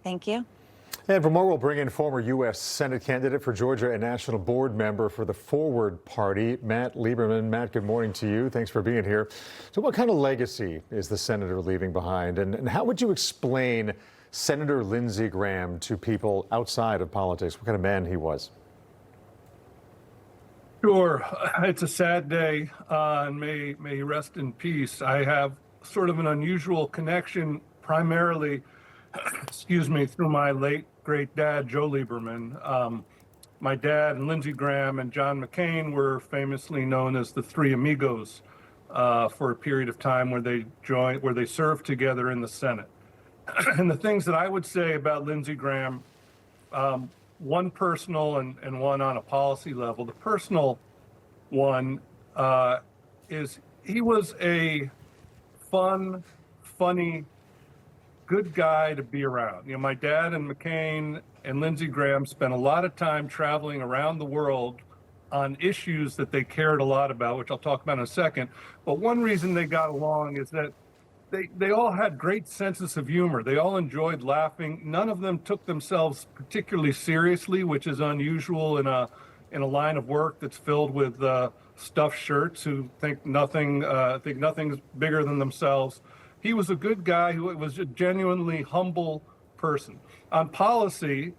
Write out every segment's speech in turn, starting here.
Thank you. And for more, we'll bring in former U.S. Senate candidate for Georgia and national board member for the Forward Party, Matt Lieberman. Matt, good morning to you. Thanks for being here. So what kind of legacy is the senator leaving behind? And how would you explain Senator Lindsey Graham to people outside of politics? What kind of man he was? Sure. It's a sad day, and may he rest in peace. I have sort of an unusual connection, primarily, excuse me, through my late great dad, Joe Lieberman. My dad and Lindsey Graham and John McCain were famously known as the Three Amigos for a period of time where they served together in the Senate. And the things that I would say about Lindsey Graham, one personal and one on a policy level. The personal one is he was a funny, good guy to be around. You know, my dad and McCain and Lindsey Graham spent a lot of time traveling around the world on issues that they cared a lot about, which I'll talk about in a second. But one reason they got along is that they all had great senses of humor. They all enjoyed laughing. None of them took themselves particularly seriously, which is unusual in a line of work that's filled with stuffed shirts who think nothing's bigger than themselves. He was a good guy who was a genuinely humble person. On policy,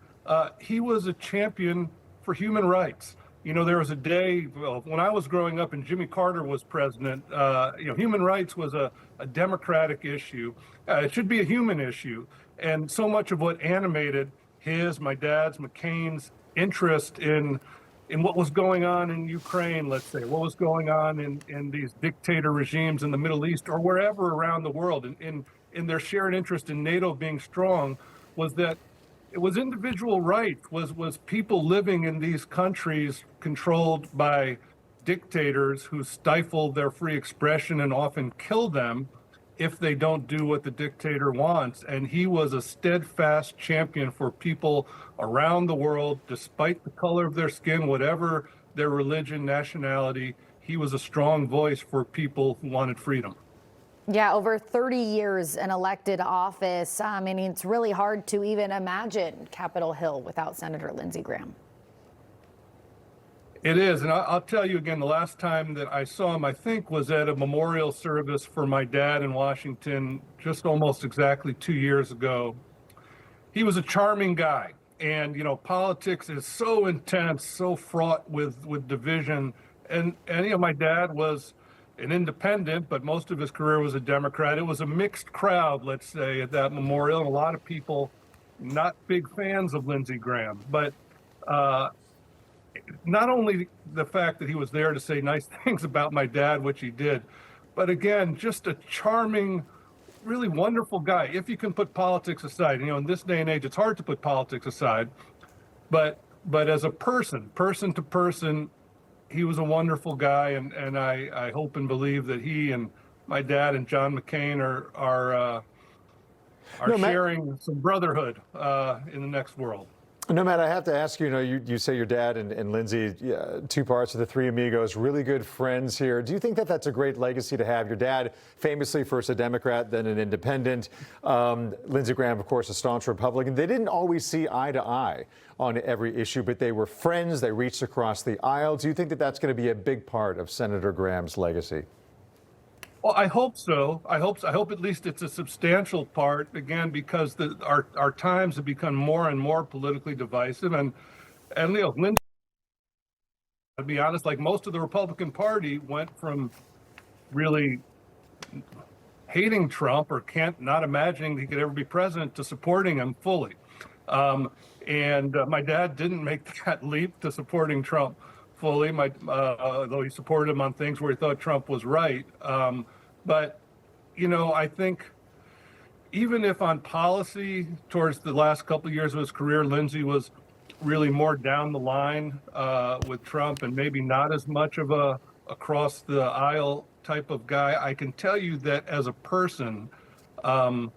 he was a champion for human rights. You know, there was a day when I was growing up and Jimmy Carter was president, human rights was a democratic issue. It should be a human issue. And so much of what animated my dad's, McCain's interest in what was going on in Ukraine, let's say, what was going on in these dictator regimes in the Middle East or wherever around the world, in their shared interest in NATO being strong, was that it was individual rights, was people living in these countries controlled by dictators who stifle their free expression and often kill them if they don't do what the dictator wants. And he was a steadfast champion for people around the world, despite the color of their skin, whatever their religion, nationality. He was a strong voice for people who wanted freedom. Yeah, over 30 years in elected office. I mean, it's really hard to even imagine Capitol Hill without Senator Lindsey Graham. It is, and I'll tell you again, the last time that I saw him, I think, was at a memorial service for my dad in Washington just almost exactly 2 years ago. He was a charming guy, and, you know, politics is so intense, so fraught with division, and you know, my dad was an independent, but most of his career was a Democrat. It was a mixed crowd, let's say, at that memorial, and a lot of people not big fans of Lindsey Graham, but not only the fact that he was there to say nice things about my dad, which he did, but again, just a charming, really wonderful guy. If you can put politics aside, you know, in this day and age, it's hard to put politics aside, but as a person to person, he was a wonderful guy, and I hope and believe that he and my dad and John McCain are sharing some brotherhood in the next world. No, Matt, I have to ask you, you say your dad and Lindsey, two parts of the Three Amigos, really good friends here. Do you think that that's a great legacy to have? Your dad, famously first a Democrat, then an independent. Lindsey Graham, of course, a staunch Republican. They didn't always see eye to eye on every issue, but they were friends. They reached across the aisle. Do you think that that's going to be a big part of Senator Graham's legacy? Well, I hope so. I hope at least it's a substantial part, again, because our times have become more and more politically divisive. And you know, Lindsey, to be honest, like most of the Republican Party, went from really hating Trump or not imagining he could ever be president to supporting him fully. And my dad didn't make that leap to supporting Trump fully, though he supported him on things where he thought Trump was right. But, you know, I think even if on policy towards the last couple of years of his career, Lindsey was really more down the line with Trump and maybe not as much of a across the aisle type of guy, I can tell you that as a person, and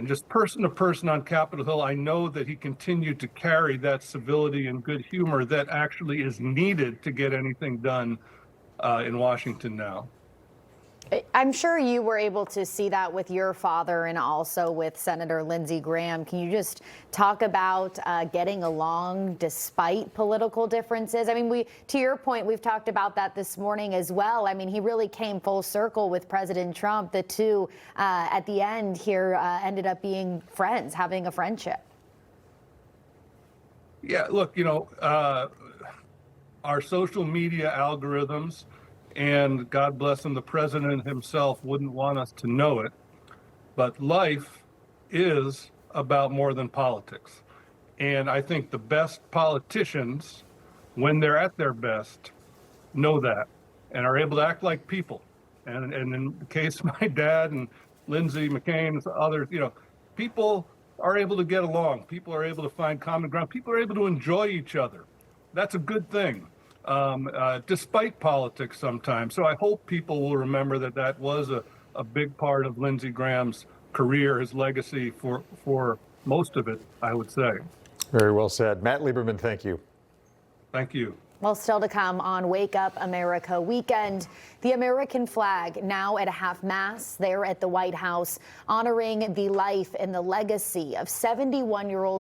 just person to person on Capitol Hill, I know that he continued to carry that civility and good humor that actually is needed to get anything done in Washington now. I'm sure you were able to see that with your father and also with Senator Lindsey Graham. Can you just talk about getting along despite political differences? I mean, to your point, we've talked about that this morning as well. I mean, he really came full circle with President Trump. The two at the end here ended up being friends, having a friendship. Yeah, look, our social media algorithms, and God bless him, the president himself wouldn't want us to know it, but life is about more than politics. And I think the best politicians, when they're at their best, know that and are able to act like people. And in the case of my dad and Lindsey, McCain, and others, people are able to get along. People are able to find common ground. People are able to enjoy each other. That's a good thing. Despite politics sometimes. So I hope people will remember that was a big part of Lindsey Graham's career, his legacy for most of it, I would say. Very well said. Matt Lieberman, thank you. Thank you. Well, still to come on Wake Up America weekend, the American flag now at a half-mast there at the White House, honoring the life and the legacy of 71-year-old